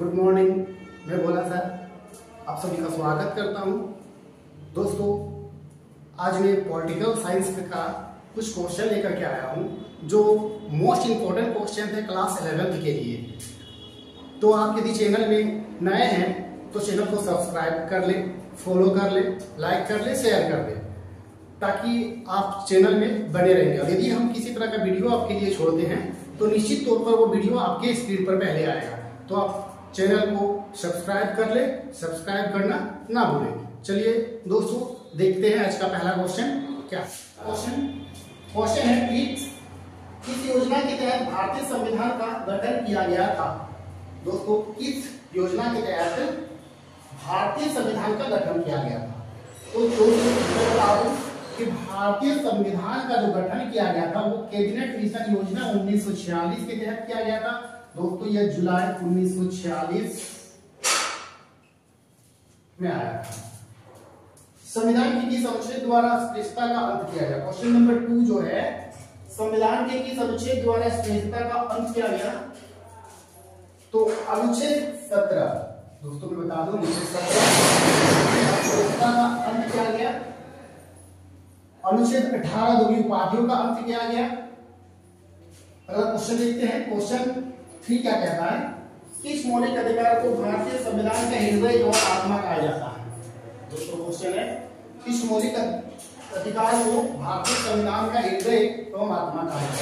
Good morning. मैं भोला sir आप सभी का स्वागत करता हूं। दोस्तों, आज मैं पॉलिटिकल साइंस का कुछ क्वेश्चन लेकर के आया हूं जो मोस्ट इम्पोर्टेंट क्वेश्चन थे क्लास 11th के लिए। तो आप यदि चैनल में नए हैं तो चैनल को सब्सक्राइब कर ले, फॉलो कर ले, लाइक कर ले, शेयर कर ले, ताकि आप चैनल में बने रहेंगे। और यदि हम किसी तरह का वीडियो आपके लिए छोड़ते हैं तो निश्चित तौर पर वो वीडियो आपके स्क्रीन पर पहले आएगा। तो आप चैनल को सब्सक्राइब कर ले, सब्सक्राइब करना ना भूलें। चलिए दोस्तों, देखते हैं आज का पहला क्वेश्चन। क्या क्वेश्चन है कि किस योजना के तहत भारतीय संविधान का गठन किया गया था। दोस्तों, किस योजना के तहत भारतीय संविधान का गठन किया गया था? तो दोस्तों बता दूं कि भारतीय संविधान का जो गठन किया गया था वो कैबिनेट मिशन योजना 1946 के तहत किया गया था। दोस्तों, यह जुलाई 1946 में आया था। संविधान के किस अनुच्छेद द्वारा अस्पृश्यता का अंत किया गया? क्वेश्चन नंबर 2 जो है, संविधान के किस अनुच्छेद द्वारा अस्पृश्यता का अंत किया गया? तो अनुच्छेद 17। दोस्तों मैं बता दूं, अनुच्छेद 17 अस्पृश्यता का अंत किया गया। अनुच्छेद 18 दोगी उपाधियों का अंत किया गया। अगला क्वेश्चन देखते हैं। क्वेश्चन 3 क्या कहता है? किस मौलिक अधिकार को भारतीय संविधान का हृदय और आत्मा कहा जाता है? दोस्तों क्वेश्चन है, किस मौलिक अधिकार को भारतीय संविधान का हृदय एवं आत्मा कहा जाता है?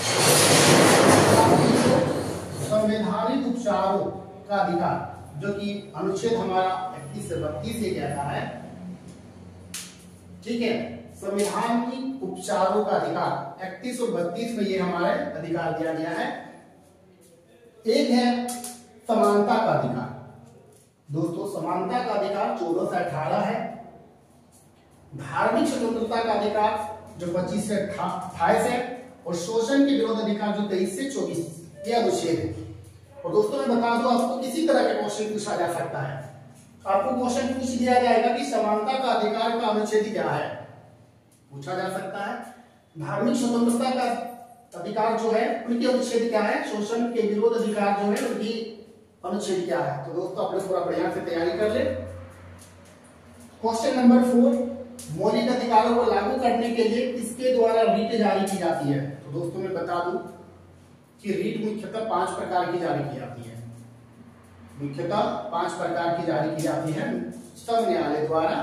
संवैधानिक उपचारों का अधिकार, जो कि अनुच्छेद हमारा 31 से 32 ये कहता है। ठीक है, संवैधानिक उपचारों का अधिकार 31 और 32 में ये हमारे अधिकार दिया गया है। एक है समानता का अधिकार। दोस्तों, समानता का अधिकार 14 से 18 है। धार्मिक स्वतंत्रता का अधिकार जो 25 से 28 है। और शोषण के विरोध अधिकार जो 23 से 24 ये अनुच्छेद है। और दोस्तों मैं बता दूं, आपको किसी तरह का क्वेश्चन पूछा जा सकता है। आपको क्वेश्चन पूछ दिया जाएगा कि समानता का अधिकार का अनुच्छेद क्या है, पूछा जा सकता है। धार्मिक स्वतंत्रता का अधिकार जो है उनकी अनुच्छेद क्या है, शोषण के विरोध अधिकार जो है उनकी अनुच्छेद क्या है। तो दोस्तों आप लोग थोड़ा बढ़िया से तैयारी कर ले। क्वेश्चन नंबर 4, मौलिक अधिकारों को लागू करने के लिए किसके द्वारा रीट जारी की जाती है? तो दोस्तों मैं बता दूं कि रीट मुख्यतः 5 प्रकार की जारी की जाती है। मुख्यतः 5 प्रकार की जारी की जाती है उच्चतम न्यायालय द्वारा।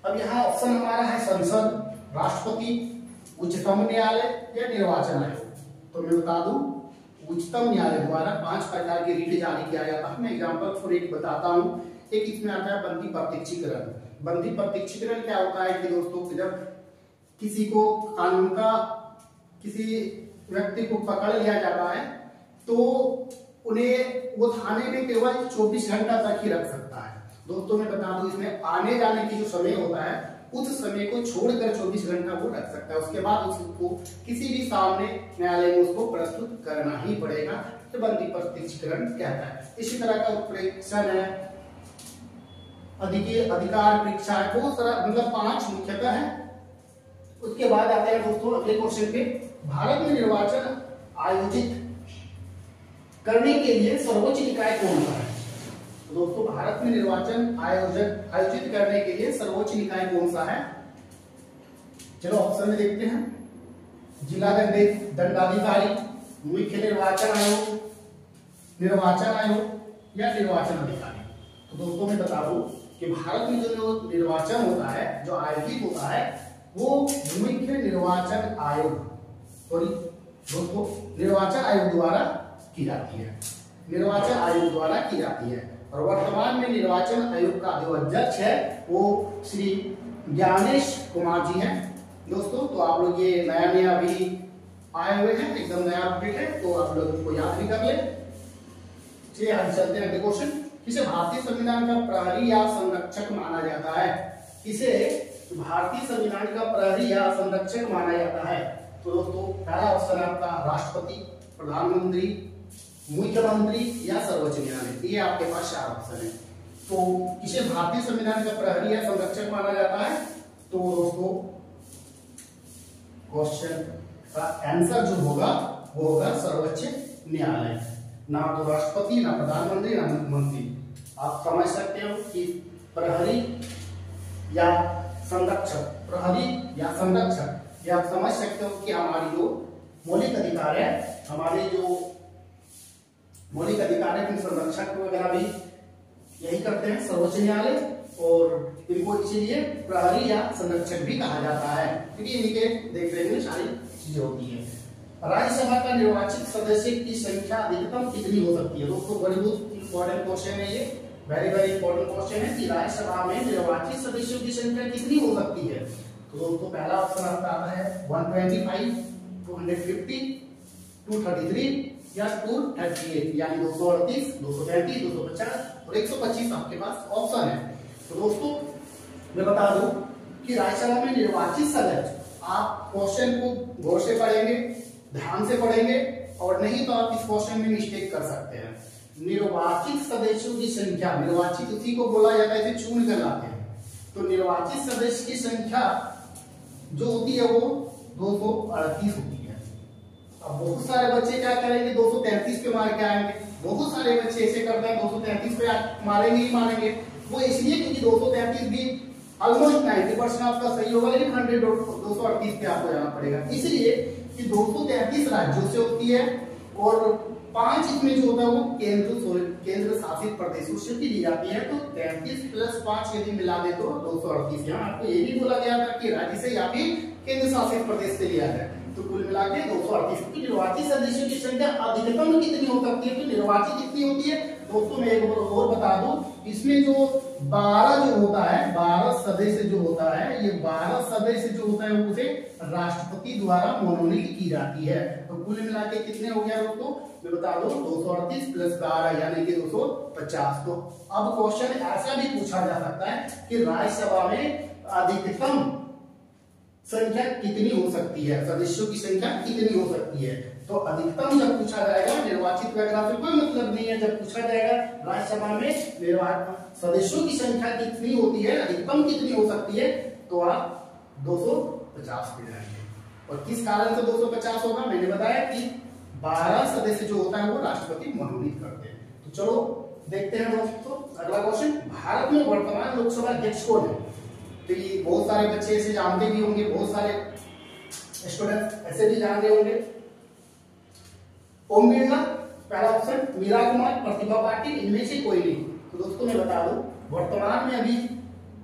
अब यहाँ ऑप्शन हमारा है संसद, राष्ट्रपति, उच्चतम न्यायालय या निर्वाचन आयोग। तो मैं बता दूं, उच्चतम न्यायालय द्वारा 5 प्रकार की रीट जारी किया जाता है। मैं एग्जांपल फॉर एक बताता हूं। एक इसमें आता है बंदी प्रत्यक्षीकरण। बंदी प्रत्यक्षीकरण क्या होता है कि दोस्तों, जब किसी को कानून का किसी व्यक्ति को पकड़ लिया जाता है तो उन्हें वो थाने में केवल 24 घंटा तक ही रख सकता है। दोस्तों मैं बता दूं, इसमें आने जाने की जो समय होता है उस समय को छोड़कर 24 घंटा वो रख सकता है। उसके बाद उसको किसी भी सामने न्यायालय में उसको प्रस्तुत करना ही पड़ेगा। तो बंदी प्रत्यक्षीकरण कहता है। इसी तरह का प्रेक्षण है, अधिकार परीक्षा है, बहुत सारा, मतलब 5 मुख्यतः है। उसके बाद आते हैं दोस्तों अगले क्वेश्चन पे। भारत में निर्वाचन आयोजित करने के लिए सर्वोच्च निकाय कौन सा है? दोस्तों, भारत में निर्वाचन आयोजित करने के लिए सर्वोच्च निकाय कौन सा है? चलो ऑप्शन में देखते हैं। जिला दंडाधिकारी, मुख्य निर्वाचन आयोग, निर्वाचन आयोग या निर्वाचन अधिकारी। तो दोस्तों मैं बता दूं कि भारत में जो निर्वाचन होता है, जो आयोजित होता है, वो मुख्य निर्वाचन आयोग, सॉरी दोस्तों, निर्वाचन आयोग द्वारा की जाती है। निर्वाचन आयोग द्वारा की जाती है। और वर्तमान में निर्वाचन आयोग का जो अध्यक्ष है वो श्री ज्ञानेश कुमार जी हैं। दोस्तों तो आप लोग ये नया अभी आए हुए हैं, एकदम नया अपडेट है, तो आप लोग इसको याद भी कर ले। चलिए हम चलते हैं अगले क्वेश्चन। किसे भारतीय संविधान का प्रहरी या संरक्षक माना जाता है? किसे भारतीय संविधान का प्रहरी या संरक्षक माना जाता है? तो दोस्तों पहला ऑप्शन है आपका राष्ट्रपति, प्रधानमंत्री, मुख्यमंत्री या सर्वोच्च न्यायालय। ये आपके पास 4 ऑप्शन है। तो किसे भारतीय संविधान का प्रहरी या संरक्षक माना जाता है? तो दोस्तों क्वेश्चन का आंसर जो होगा वो होगा सर्वोच्च न्यायालय। ना तो राष्ट्रपति, ना प्रधानमंत्री, ना मुख्यमंत्री। आप समझ सकते हो कि प्रहरी या संरक्षक, प्रहरी या संरक्षक, ये आप समझ सकते हो कि हमारी जो मौलिक अधिकार है, हमारे जो मौलिक अधिकार है, संरक्षक वगैरह भी यही करते हैं सर्वोच्च न्यायालय, और इनको इसीलिए प्रहरी या संरक्षक भी कहा जाता है, क्योंकि इनके देख रेख में सारी चीजें होती है। राज्यसभा का निर्वाचित सदस्य की संख्या अधिकतम कितनी हो सकती है? दोस्तों बड़ी बहुत इंपॉर्टेंट क्वेश्चन है ये, वेरी वेरी इंपॉर्टेंट क्वेश्चन है कि राज्यसभा में निर्वाचित सदस्यों की संख्या कितनी हो सकती है। तो दोस्तों पहला ऑप्शन आपका आता है 125, 250, 233 या 238, यानी 238, 235, 250 और 125 आपके पास ऑप्शन है। तो दोस्तों मैं बता दूं कि राज्यसभा में निर्वाचित सदस्य, आप क्वेश्चन को गौर से पढ़ेंगे, ध्यान से पढ़ेंगे, और नहीं तो आप इस क्वेश्चन में मिस्टेक कर सकते हैं। निर्वाचित सदस्यों की संख्या, निर्वाचित उसी को बोला जाता है जिसे चुन कर लाते हैं, तो निर्वाचित सदस्य की संख्या जो होती है वो 238 होती है। अब बहुत सारे बच्चे क्या करेंगे, 233 पे मार के आएंगे। बहुत सारे बच्चे ऐसे करते हैं 233 पे मारेंगे ही मारेंगे, वो इसलिए क्योंकि 233 भी ऑलमोस्ट 90% आपका सही होगा, लेकिन 238 पे आपको जाना पड़ेगा, इसलिए कि 233 राज्यों से होती है और 5 इसमें जो होता है वो केंद्र शासित प्रदेशों से भी ली जाती है। तो 33 + 5 यदि मिला दे तो 238। यहाँ आपको ये भी बोला गया था कि राज्य से या फिर केंद्र शासित प्रदेश से लिया जाए, तो कुल मिला के 238। तो निर्वाचित सदस्यों की संख्या अधिकतम कितनी हो सकती है? तो निर्वाचित कितनी होती है दोस्तों, मैं एक और बता दूं, इसमें जो 12 जो होता है, 12 सदस्य जो होता है, ये 12 सदस्य जो होता है उसे राष्ट्रपति द्वारा मनोनीत की जाती है। तो कुल मिला के कितने हो गया दोस्तों, मैं बता दूं 238 + 12 यानी कि 250। तो अब क्वेश्चन ऐसा भी पूछा जा सकता है कि राज्यसभा में अधिकतम संख्या कितनी हो सकती है, सदस्यों की संख्या कितनी हो सकती है। तो अधिकतम जब पूछा जाएगा, निर्वाचित वगैरह से कोई मतलब नहीं है, जब पूछा जाएगा राज्यसभा में निर्वाचित सदस्यों की संख्या कितनी होती है, अधिकतम कितनी हो सकती है, तो आप 250 पे जाएंगे। और किस कारण से 250 होगा, मैंने बताया कि 12 सदस्य जो होता है वो राष्ट्रपति मनोनीत करते हैं। तो चलो देखते हैं दोस्तों अगला क्वेश्चन। भारत में वर्तमान लोकसभा अध्यक्ष कौन है? तो ये बहुत सारे बच्चे ऐसे जानते भी होंगे, बहुत सारे स्टूडेंट ऐसे भी जानते होंगे। ओम बिरला पहला ऑप्शन, मीरा कुमार, प्रतिभा पाटिल, इनमें से कोई नहीं। तो दोस्तों मैं बता दूं वर्तमान में अभी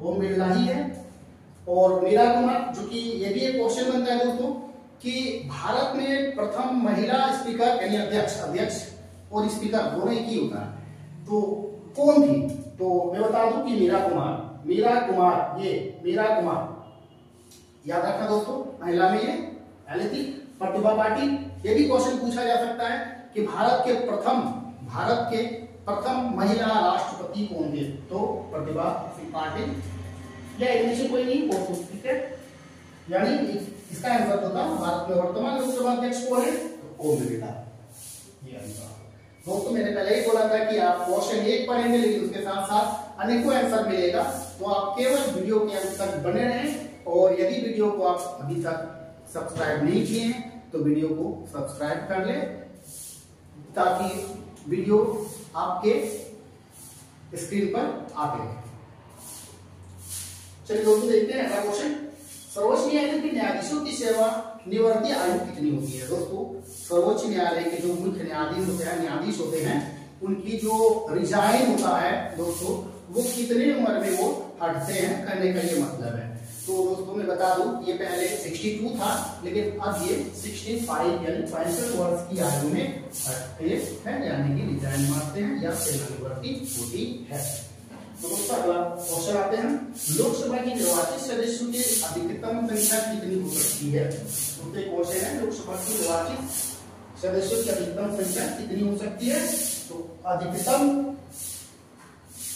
ओम बिरला ही है और मीरा कुमार, जो कि ये भी एक क्वेश्चन बनता है दोस्तों कि भारत में प्रथम महिला स्पीकर यानी अध्यक्ष और स्पीकर दोनों एक ही होता है, तो कौन थी? तो मैं बता दूं कि मीरा कुमार, ये मीरा कुमार याद रखना दोस्तों, महिला में ये पहले थी। प्रतिभा पाटिल, ये भी क्वेश्चन पूछा जा सकता है कि भारत के प्रथम महिला राष्ट्रपति कौन थे? तो प्रतिभा पाटिल या इनमें से कोई नहीं, ठीक है, यानी इसका आंसर होता है भारत में वर्तमान लोकसभा अध्यक्ष कौन है? तो ओम बिरला। ये आंसर दोस्तों मैंने पहले ही बोला था कि आप क्वेश्चन एक पढ़ेंगे लेकिन उसके साथ साथ अनेकों आंसर मिलेगा, तो आप केवल वीडियो के अंत तक बने रहें। और यदि वीडियो को आप अभी तक सब्सक्राइब नहीं किए हैं तो वीडियो को सब्सक्राइब कर ले, ताकि वीडियो आपके स्क्रीन पर आते रहे। चलिए दोस्तों देखते हैं अगला क्वेश्चन। सर्वोच्च न्यायालय के न्यायाधीशों की सेवा निवृत्ति आयु कितनी होती है? दोस्तों सर्वोच्च न्यायालय के जो मुख्य न्यायाधीश होते हैं उनकी जो रिजाइन होता है दोस्तों, वो कितने उम्र में वो हटते हैं, करने का ये मतलब है। तो दोस्तों मैं बता दूं ये पहले 62 था, लेकिन अब ये 65 यानी 65 वर्ष की आयु में हटते हैं, यानी कि रिजाइन मारते हैं या सेवानिवृत्ति होती है। तो दोस्तों अगला क्वेश्चन आते हैं, लोकसभा की निर्वाचित सदस्यों की अधिकतम संख्या कितनी हो सकती है? दूसरे क्वेश्चन है, लोकसभा की निर्वाचित सदस्यों की अधिकतम संख्या कितनी हो सकती है? तो अधिकतम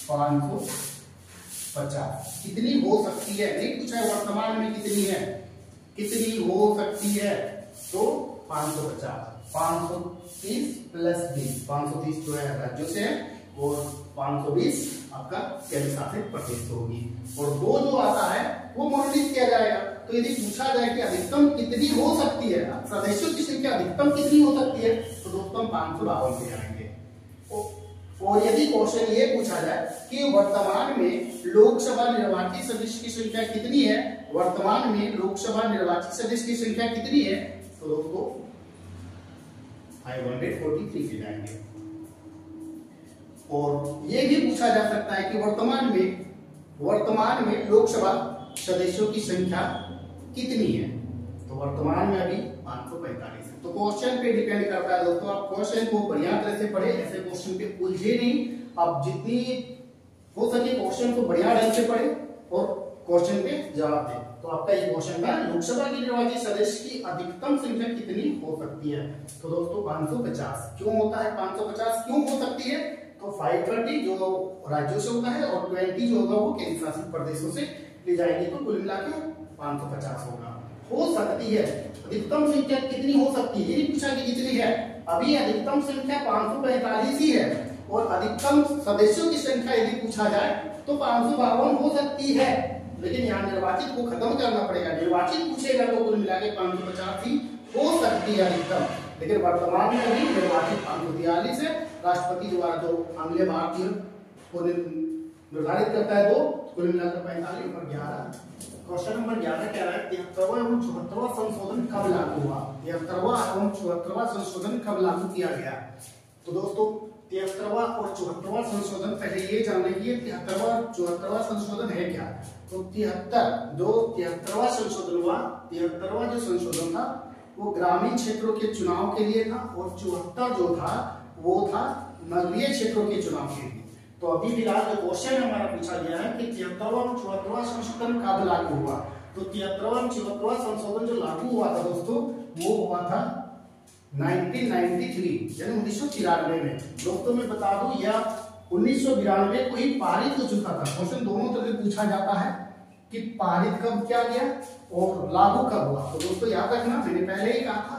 550 कितनी हो सकती है, नहीं पूछा है वर्तमान में कितनी है, कितनी हो सकती है, तो 550। 530 + 20, 530 जो है राज्यों से है और 520 आपका केंद्र शासित प्रदेश से होगी, और 2 जो आता है वो मनोनीत किया जाएगा। तो यदि पूछा जाए कि अधिकतम कितनी हो सकती है, सदस्यों की संख्या अधिकतम कितनी हो सकती है, तो दोस्तों 552 पे आएंगे। और यदि क्वेश्चन ये पूछा जाए कि वर्तमान में लोकसभा निर्वाचित सदस्य की संख्या कितनी है, वर्तमान में लोकसभा निर्वाचित सदस्य की संख्या कितनी है, तो दोस्तों 543 के जाएंगे। और ये भी पूछा जा सकता है कि वर्तमान में लोकसभा सदस्यों की संख्या कितनी है, तो वर्तमान में अभी 545 है। तो क्वेश्चन पे डिपेंड करता है दोस्तों, आप क्वेश्चन को बढ़िया तरह से पढ़े, ऐसे क्वेश्चन पे उलझे नहीं, आप जितनी हो सके क्वेश्चन को बढ़िया ढंग से पढ़े और क्वेश्चन पे जवाब दें। तो आपका ये क्वेश्चन था, लोकसभा की निर्वाचित सदस्य की अधिकतम संख्या कितनी हो सकती है, तो दोस्तों 550। क्यों होता है 550, क्यों हो सकती है, तो 530 जो राज्यों से होता है और 20 जो होगा वो केंद्र शासित प्रदेशों से ली जाएगी, तो कुल मिला के 550 होगा। हो सकती है, अधिकतम संख्या कितनी हो सकती है, ये नहीं पूछा कि कितनी है, अभी अधिकतम संख्या 545 ही है और अधिकतम सदस्यों की संख्या यदि पूछा जाए तो 552 हो सकती है, लेकिन यहाँ निर्वाचित को खत्म करना पड़ेगा, निर्वाचित पूछेगा तो कुल मिला के 550 ही हो सकती है अधिकतम, लेकिन वर्तमान में अभी निर्वाचित 543 है। राष्ट्रपति द्वारा जो अगले भारतीय को निर्धारित करता है, तो कुल मिलाकर 45 नंबर 11। क्वेश्चन नंबर 11 कह रहा है 73वां एवं 74वां संशोधन कब लागू हुआ, 73वां एवं 74वां संशोधन कब लागू किया गया, तो दोस्तों 73वां और 74वां संशोधन, पहले ये जान लीजिए 73वां और 74वां संशोधन है क्या। तो 73वां संशोधन हुआ, 73वां जो संशोधन था वो ग्रामीण क्षेत्रों के चुनाव के लिए था और 74 जो था वो था नगरीय क्षेत्रों के चुनाव के लिए। तो अभी फिलहाल जो क्वेश्चन हमारा पूछा गया है कि 73वां और 74वां संशोधन कब लागू हुआ, तो 73वां और 74वां संशोधन जो लागू हुआ था दोस्तों वो हुआ था 1993 यानी 1993 में। दोस्तों मैं बता दूं यह 1992 को ही पारित हो चुका था। क्वेश्चन दोनों तरह से पूछा जाता है कि पारित कब किया गया और लागू कब हुआ। तो दोस्तों याद रखना, मैंने पहले ही कहा था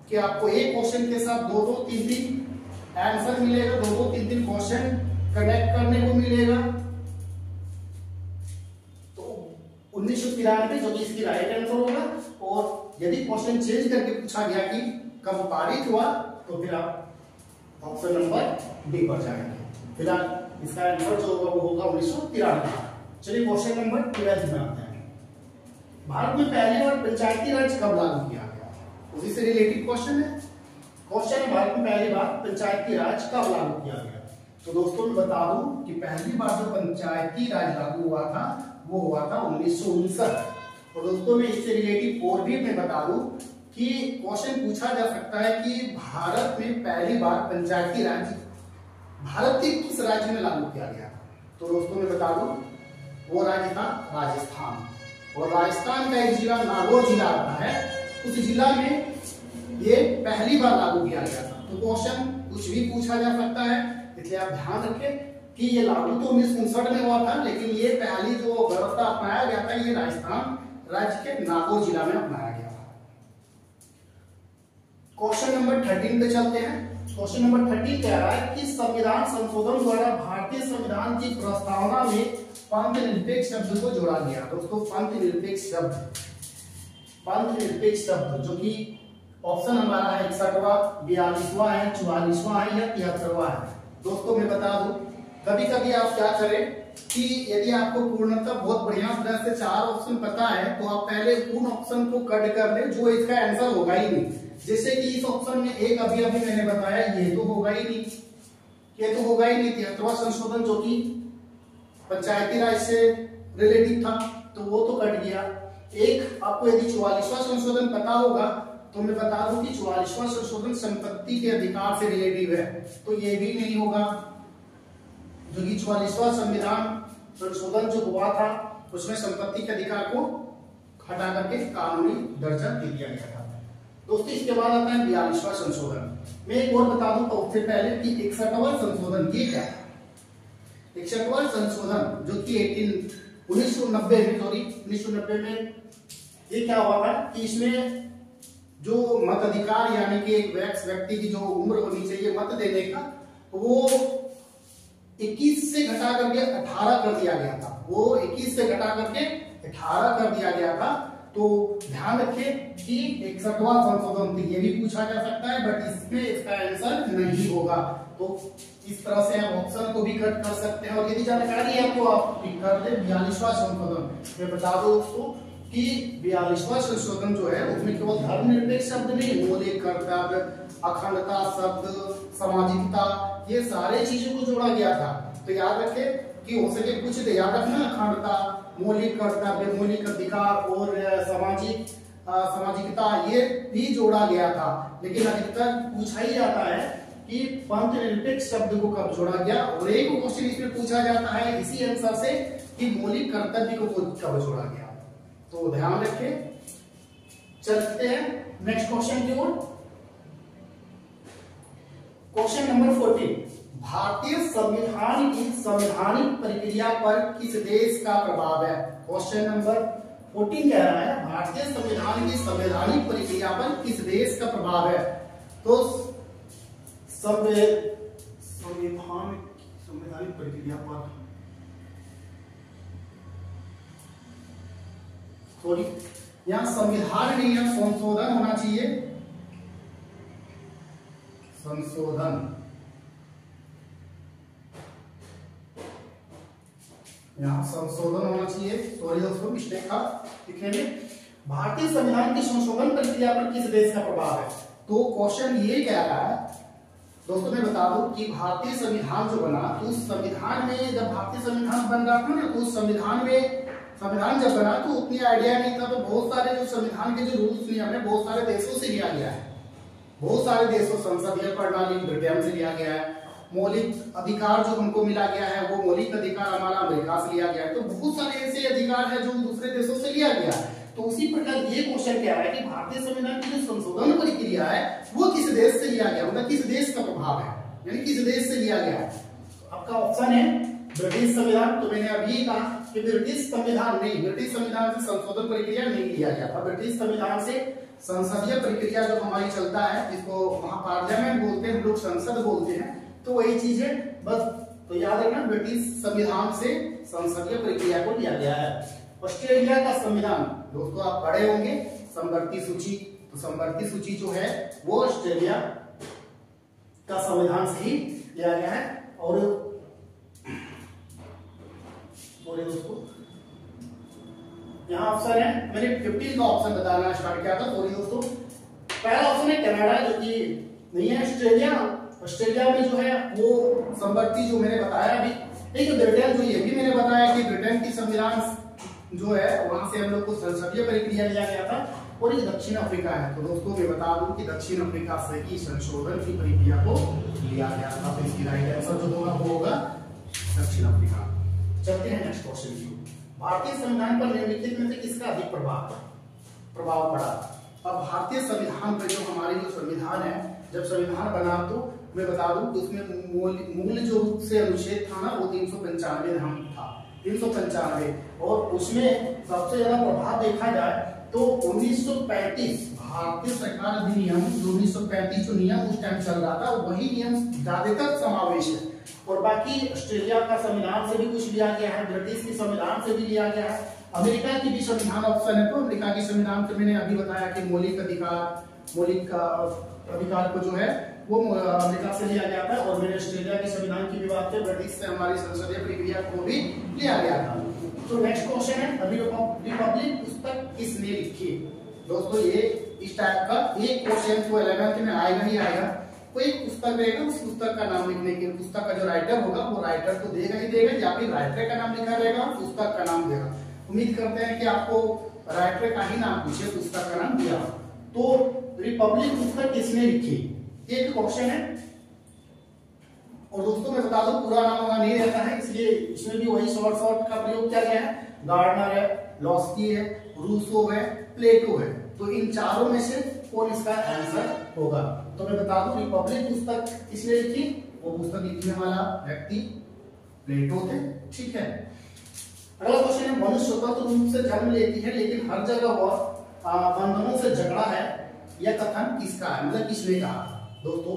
कि आपको एक क्वेश्चन के साथ 2-2, 3-3 आंसर मिलेगा, 2-2, 3-3 क्वेश्चन कनेक्ट करने को मिलेगा। तो 1993 जो कि इसकी राइट आंसर होगा, और यदि क्वेश्चन चेंज करके पूछा गया कि कब पारित हुआ तो फिर आप ऑप्शन नंबर डी पर जाएंगे। फिलहाल इसका आंसर जो होगा वो होगा 1993। चलिए क्वेश्चन नंबर 12 में आते हैं। भारत में पहली बार पंचायती राज कब लागू किया गया, उसी से रिलेटेड क्वेश्चन है। क्वेश्चन है भारत में पहली बार पंचायती राज कब लागू किया गया, तो दोस्तों मैं बता दूं कि पहली बार जो पंचायती राज लागू हुआ था वो हुआ था 1959। और दोस्तों मैं इससे रिलेटेड और भी मैं बता दूं कि क्वेश्चन पूछा जा सकता है कि भारत में पहली बार पंचायती राज भारत के किस राज्य में लागू किया गया, तो दोस्तों मैं बता दूं वो राज्य था राजस्थान। और राजस्थान का एक जिला नागौर जिला आता है, उस जिला में ये पहली बार लागू किया गया था। तो क्वेश्चन कुछ भी पूछा जा सकता है, इसलिए आप ध्यान रखें कि ये लागू तो 1959 में हुआ था, लेकिन ये पहली जो व्यवस्था अपनाया गया था ये राजस्थान राज्य के नागौर जिला में अपनाया गया था। क्वेश्चन नंबर 13 पे चलते हैं। क्वेश्चन नंबर 13 कह रहा है कि संविधान संशोधन द्वारा भारतीय संविधान की प्रस्तावना में पंथ निरपेक्ष शब्द को जोड़ा गया। दोस्तों पंथ निरपेक्ष शब्द जो कि ऑप्शन हमारा है 61वां, 42वां है, 44वां है या 73वां है। दोस्तों मैं बता दूं कभी कभी आप क्या करें कि यदि आपको पूर्णतः बहुत बढ़िया तरह से 4 ऑप्शन पता है तो आप पहले उन ऑप्शन को कट कर ले जो इसका आंसर होगा ही नहीं। जैसे कि इस ऑप्शन में एक अभी मैंने बताया ये तो होगा ही नहीं, ये तो होगा ही नहीं। 73वां संशोधन जो कि पंचायती राज से रिलेटेड था तो वो तो कट गया। एक आपको यदि 44वां संशोधन पता होगा तो मैं बता दूं कि 44वां संशोधन संपत्ति के अधिकार से रिलेटिव है, तो ये भी नहीं होगा। जो कि 44वां संविधान संशोधन जो हुआ था उसमें संपत्ति के अधिकार को हटा करके कानूनी दर्जा दे दिया गया था। दोस्तों इसके बाद आता है 42वां संशोधन। मैं एक और बता दूं तो उससे पहले कि 61वां संशोधन ये क्या है। 61वां संशोधन जो कि 1990 में ये क्या हुआ था कि इसमें जो मताधिकार यानी कि एक व्यक्ति की जो उम्र होनी चाहिए मत देने का वो 21 से घटा करके 18 कर दिया गया था। वो 21 से घटा करके 18 कर दिया गया था। तो ध्यान रखें कि 61वां संशोधन ये भी पूछा जा सकता है बट इसमें इसका आंसर नहीं होगा। तो इस तरह से आप ऑप्शन को भी कट कर सकते हैं। और यदि जानकारी है आपको आप लिख कर दे 42वां संशोधन। मैं बता दूं दोस्तों कि 42वां संशोधन जो है उसमें केवल धर्मनिरपेक्ष शब्द नहीं, मौलिक कर्तव्य, अखंडता शब्द, सामाजिकता, ये सारे चीजों को जोड़ा गया था। तो याद रखें कि हो सके कुछ तो याद रखना, अखंडता, मौलिक कर्तव्य, मौलिक अधिकार और सामाजिकता ये भी जोड़ा गया था। लेकिन अधिकतर पूछा ही जाता है कि पंथ निरपेक्ष शब्द को कब जोड़ा गया, और एक क्वेश्चन इसमें पूछा जाता है इसी आंसर से कि मौलिक कर्तव्य को कब जोड़ा गया। तो ध्यान रखें। चलते हैं नेक्स्ट क्वेश्चन की ओर। क्वेश्चन नंबर 14, भारतीय संविधान की संवैधानिक प्रक्रिया पर किस देश का प्रभाव है। क्वेश्चन नंबर 14 कह रहा है भारतीय संविधान की संवैधानिक प्रक्रिया पर किस देश का प्रभाव है। तो संवैधानिक प्रक्रिया पर, सॉरी यहां संविधान नियम संशोधन होना चाहिए, संशोधन, यहाँ संशोधन होना चाहिए। सॉरी दोस्तों मिस्टेक था लिखने में। भारतीय संविधान की संशोधन प्रक्रिया पर किस देश का प्रभाव है। तो क्वेश्चन ये कह रहा है दोस्तों, मैं बता दूं कि भारतीय संविधान जो बना, तो उस संविधान में जब भारतीय संविधान बन रहा था ना, तो उस संविधान में, संविधान जब बना तो उतनी आइडिया नहीं था। तो बहुत सारे जो संविधान के जो रूल्स नियम है बहुत सारे देशों से लिया गया है, बहुत सारे देशों, संसदीय प्रणाली ब्रिटेन से लिया गया है, मौलिक अधिकार जो हमको मिला गया है वो मौलिक अधिकार हमारा अमेरिका से लिया गया है। तो बहुत सारे ऐसे अधिकार है जो दूसरे देशों से लिया गया है। तो उसी प्रकार ये क्वेश्चन क्या है कि भारतीय संविधान की जो संशोधन प्रक्रिया है वो किस देश से लिया गया, मतलब किस देश का प्रभाव है, यानी किस देश से लिया गया है। तो आपका ऑप्शन है ब्रिटिश संविधान। तो मैंने अभी कहा कि ब्रिटिश संविधान नहीं, ब्रिटिश संविधान से संशोधन प्रक्रिया नहीं लिया गया था। ब्रिटिश संविधान से संसदीय प्रक्रिया जो हमारी चलता है, जिसको वहां पार्लियामेंट बोलते हैं, हम लोग संसद बोलते हैं, तो वही चीज है बस। तो याद रखना ब्रिटिश संविधान से संसदीय प्रक्रिया को लिया गया है। ऑस्ट्रेलिया का संविधान दोस्तों आप पढ़े होंगे, समवर्ती सूची। तो समवर्ती सूची जो है वो ऑस्ट्रेलिया का संविधान से ही लिया गया है। और दोस्तों यहाँ ऑप्शन है, मैंने 15 का ऑप्शन बताना स्टार्ट किया था। सॉरी दोस्तों, पहला ऑप्शन है कनाडा, जो कि नहीं है। ऑस्ट्रेलिया में जो है वो संवर्ती जो मैंने बताया अभी, ठीक है। ब्रिटेन जो, ये भी मैंने बताया कि ब्रिटेन की संविधान जो है वहां से हम लोग को संसदीय प्रक्रिया लिया गया था। और ये दक्षिण अफ्रीका है। तो दोस्तों मैं बता दूं कि दक्षिण अफ्रीका से ही संशोधन की प्रक्रिया को लिया गया था। तो इसकी राइट आंसर जो होगा वो होगा दक्षिण अफ्रीका। चलते हैं नेक्स्ट क्वेश्चन की। भारतीय संविधान पर निम्नलिखित में से किसका अधिक प्रभाव पड़ा। अब भारतीय संविधान पर जो हमारी जो संविधान है, जब संविधान बना तो मैं बता दूं कि उसमें मूल जो रूप से अनुच्छेद था ना वो 395 था, 395। और उसमें सबसे ज्यादा प्रभाव देखा जाए तो 1935 भारतीय सरकार अधिनियम 1935 जो नियम उस टाइम चल रहा था वही नियम ज्यादातर समावेश है। और बाकी ऑस्ट्रेलिया का संविधान से भी कुछ लिया गया है, ब्रिटिश के संविधान से भी लिया गया है, अमेरिका की भी संविधान ऑप्शन है। तो अमेरिका की संविधान से मैंने अभी बताया कि मौलिक अधिकार को जो है वो अमेरिका से लिया गया था। और मैंने ऑस्ट्रेलिया के संविधान की भी बात की, ब्रिटिश से हमारी संसदीय प्रक्रिया को भी लिया गया था। तो नेक्स्ट क्वेश्चन है, अभी रिपब्लिक पुस्तक किसने लिखी। दोस्तों ये इस टाइप का एक क्वेश्चन तो 11th में आएगा ही आएगा। कोई एक पुस्तक रहेगा, उस पुस्तक का नाम लिखने के, पुस्तक का जो राइटर होगा वो राइटर तो देगा ही देगा, या फिर राइटर का नाम लिखा रहेगा, पुस्तक का नाम देगा। उम्मीद करते हैं कि आपको राइटर का ही नाम पूछे, पुस्तक का नाम दिया। तो रिपब्लिक पुस्तक किसने लिखी, एक क्वेश्चन है। और दोस्तों मैं बता दूं पूरा नाम वहां नहीं रहता है, इसलिए इसमें भी वही शॉर्ट का प्रयोग किया गया है। गार्डनर है, लॉस्की है, रूसो है, प्लेटो है। तो इन चारों में से कौन इसका आंसर होगा। तो मैं बता दूं रिपब्लिक पुस्तक किसने लिखी, वो पुस्तक लिखने वाला व्यक्ति प्लेटो थे, ठीक है। अगला क्वेश्चन है, मनुष्य स्वतंत्र रूप से जन्म लेती है लेकिन हर जगह वह बंधनों से झगड़ा है, यह कथन किसका है, मतलब किसने कहा। दोस्तों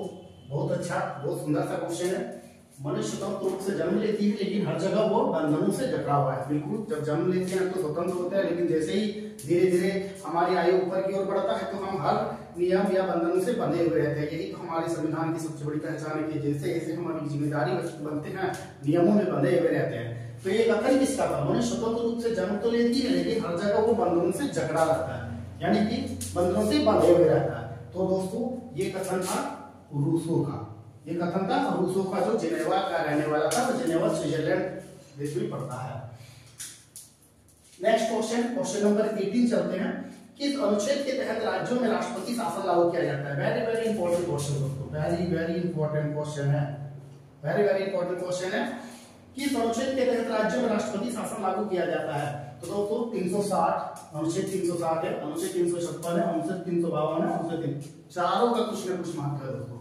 बहुत अच्छा, बहुत सुंदर सा क्वेश्चन है। मनुष्य स्वतंत्र रूप से जन्म लेती है लेकिन हर जगह वो बंधनों से जकड़ा हुआ है। बिल्कुल, जब जन्म लेते हैं तो स्वतंत्र होते हैं, लेकिन जैसे ही धीरे धीरे हमारी आयु ऊपर की ओर बढ़ता है तो हम हर नियम या बंधनों से बंधे हुए रहते हैं। यही तो हमारे संविधान की सबसे बड़ी पहचान है कि जैसे जैसे हमारी जिम्मेदारी बनते हैं, नियमों में बंधे हुए रहते हैं। तो ये कथन किसका था? उन्होंने स्वतंत्र रूप से जन्म तो लेती है, लेकिन हर जगह वो बंधनों से जकड़ा रहता है, यानी कि बंधनों से बंधे हुए रहता है। तो दोस्तों ये कथन था रूसो का, ये कथन था रूसो का, जो जिनेवा का रहने वाला था, वो जिनेवा स्विट्जरलैंड देश में पड़ता है। नेक्स्ट क्वेश्चन नंबर 18 चलते हैं। किस अनुच्छेद के तहत राज्यों में राष्ट्रपति शासन लागू किया जाता है? वेरी वेरी इंपॉर्टेंट क्वेश्चन दोस्तों, वेरी वेरी इंपॉर्टेंट क्वेश्चन है, वेरी वेरी इंपॉर्टेंट क्वेश्चन है। किस अनुच्छेद के तहत राज्यों में राष्ट्रपति शासन लागू किया जाता है? तो दोस्तों 360, अनुच्छेद 360 है, अनुच्छेद 356 है, अनुच्छेद 352 है, अनुच्छेद चारों का कुछ न कुछ महत्व है दोस्तों,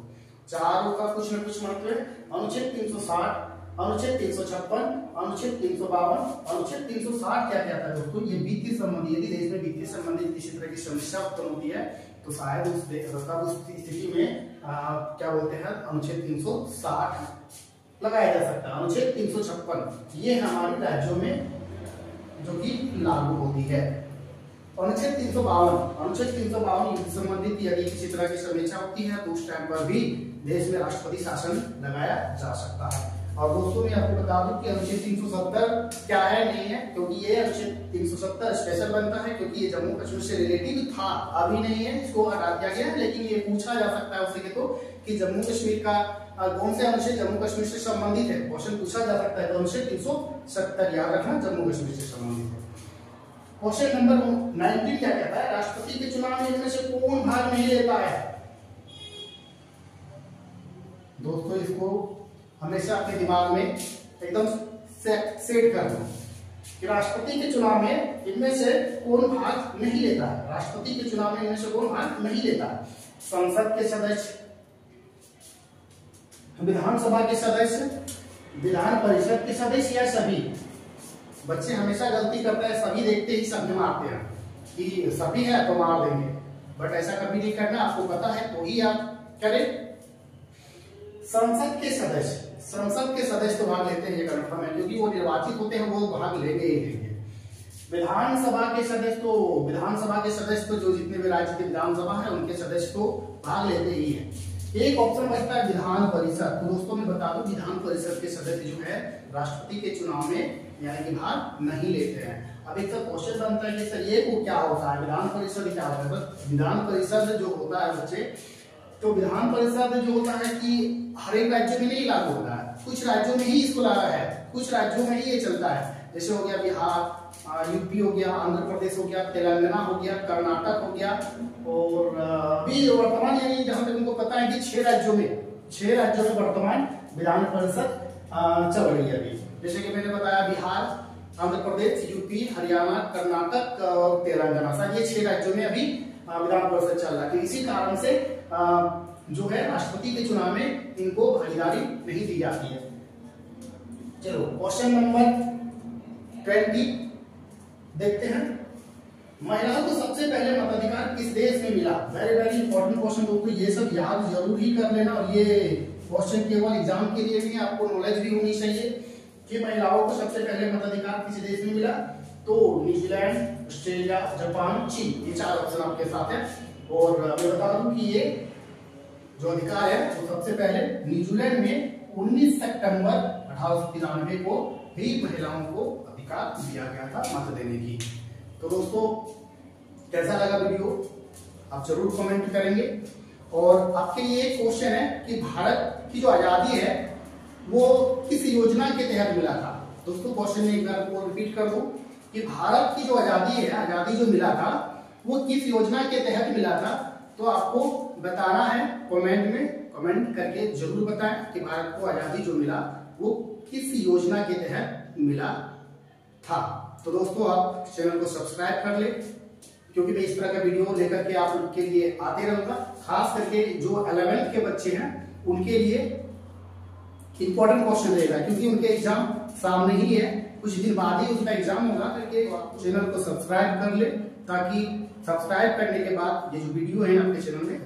चारों का कुछ न कुछ महत्व है। अनुच्छेद 360, अनुच्छेद 356, अनुच्छेद 352, अनुच्छेद 360 क्या कहता है दोस्तों? ये वित्तीय संबंधी, यदि देश में वित्तीय संबंधित किसी तरह की समस्या उत्पन्न होती है तो शायद उस स्थिति में क्या बोलते हैं, अनुच्छेद 360 लगाया जा सकता है। अनुच्छेद 356 ये हमारे राज्यों में जो कि लागू होती है। अनुच्छेद 352, अनुच्छेद 352 युद्ध संबंधित यदि किसी तरह की समस्या होती है तो उस टाइम पर भी देश में राष्ट्रपति शासन लगाया जा सकता है। और दोस्तों मैं आपको बता दूं कि अनुच्छेद 370 क्या है नहीं है, क्योंकि ये अनुच्छेद 370 स्पेशल बनता है क्योंकि ये जम्मू कश्मीर से रिलेटिव था, अभी नहीं है, इसको हटा दिया गया है। लेकिन ये पूछा जा सकता है उससे तो कि जम्मू कश्मीर का कौन से अनुच्छेद जम्मू कश्मीर से संबंधित है, क्वेश्चन पूछा जा सकता है। तो अनुच्छेद 370 याद रखना, जम्मू कश्मीर से संबंधित है। क्वेश्चन नंबर 19 क्या कहता है? राष्ट्रपति के चुनाव में इनमें से कौन भाग नहीं लेता है? दोस्तों इसको हमेशा अपने दिमाग में एकदम सेट कर दो कि राष्ट्रपति के चुनाव में इनमें से कौन भाग नहीं लेता है। राष्ट्रपति के चुनाव में इनमें से कौन भाग नहीं लेता है? संसद के सदस्य, विधानसभा के सदस्य, विधान परिषद के सदस्य या सभी? बच्चे हमेशा गलती करते हैं, सभी देखते ही सब मारते हैं कि सभी है तो मार देंगे, बट ऐसा कभी नहीं करना, आपको पता है तो ही आप करें। संसद के सदस्य, संसद के सदस्य तो भाग लेते हैं, ये कन्फर्म है क्योंकि वो निर्वाचित होते हैं, वो भाग लेंगे ही लेंगे। विधानसभा के सदस्य तो, विधानसभा के सदस्य तो जो जितने भी राज्य की विधानसभा है उनके सदस्य तो भाग लेते ही है। एक ऑप्शन बचता है विधान परिषद। तो दोस्तों मैं बता दूं विधान परिषद के सदस्य जो है राष्ट्रपति के चुनाव में यानी कि भाग नहीं लेते हैं। अब एक क्वेश्चन बनता है कि सर ये को क्या होता है, विधान परिषद क्या होता है? बस विधान परिषद जो होता है बच्चे, तो विधान परिषद जो होता है कि हर एक राज्य में नहीं लागू होता है, कुछ राज्यों में ही इसको लगा है, कुछ राज्यों में ही ये चलता है। जैसे हो गया बिहार, यूपी हो गया, आंध्र प्रदेश हो गया, तेलंगाना हो गया, कर्नाटक हो गया, और अभी वर्तमान यानी जहां तक उनको पता है कि 6 राज्यों में वर्तमान विधान परिषद चल रही है अभी। जैसे कि मैंने बताया बिहार, आंध्र प्रदेश, यूपी, हरियाणा, कर्नाटक और तेलंगाना, सर ये 6 राज्यों में अभी विधान परिषद चल रहा है। तो इसी कारण से जो है राष्ट्रपति के चुनाव में इनको भागीदारी नहीं दी जाती है। चलो क्वेश्चन नंबर 20 देखते हैं। महिलाओं को सबसे पहले मताधिकार किस देश में मिला? वेरी वेरी इंपॉर्टेंट क्वेश्चन दोस्तों, ये सब याद जरूर ही कर लेना। और ये क्वेश्चन केवल एग्जाम के लिए नहीं, आपको नॉलेज भी होनी चाहिए कि महिलाओं को सबसे पहले मताधिकार किस देश में मिला। तो न्यूजीलैंड, ऑस्ट्रेलिया, जापान, चीन, ये 4 ऑप्शन आपके साथ है। और मैं बता दूं कि ये जो अधिकार है वो सबसे पहले न्यूजीलैंड में 19 सितंबर 1893 को ही महिलाओं को अधिकार दिया गया था मत देने की। तो दोस्तों कैसा लगा वीडियो आप जरूर कमेंट करेंगे। और आपके लिए एक क्वेश्चन है कि भारत की जो आजादी है वो किस योजना के तहत मिला था। दोस्तों क्वेश्चन एक बार को रिपीट कर दूं कि भारत की जो आजादी है, आजादी जो मिला था वो किस योजना के तहत मिला था। तो आपको बताना है कमेंट में, कमेंट करके जरूर बताएं कि भारत को आजादी जो मिला वो किस योजना के तहत मिला था। तो दोस्तों आप चैनल को सब्सक्राइब कर ले, क्योंकि मैं इस तरह का वीडियो लेकर के आप लोग के लिए आते रहूंगा। खास करके जो 11th के बच्चे हैं उनके लिए इंपॉर्टेंट क्वेश्चन रहेगा, क्योंकि उनके एग्जाम सामने ही है, कुछ दिन बाद ही उसका एग्जाम होगा। करके चैनल को सब्सक्राइब कर ले, ताकि सब्सक्राइब करने के बाद ये जो वीडियो है आपके चैनल में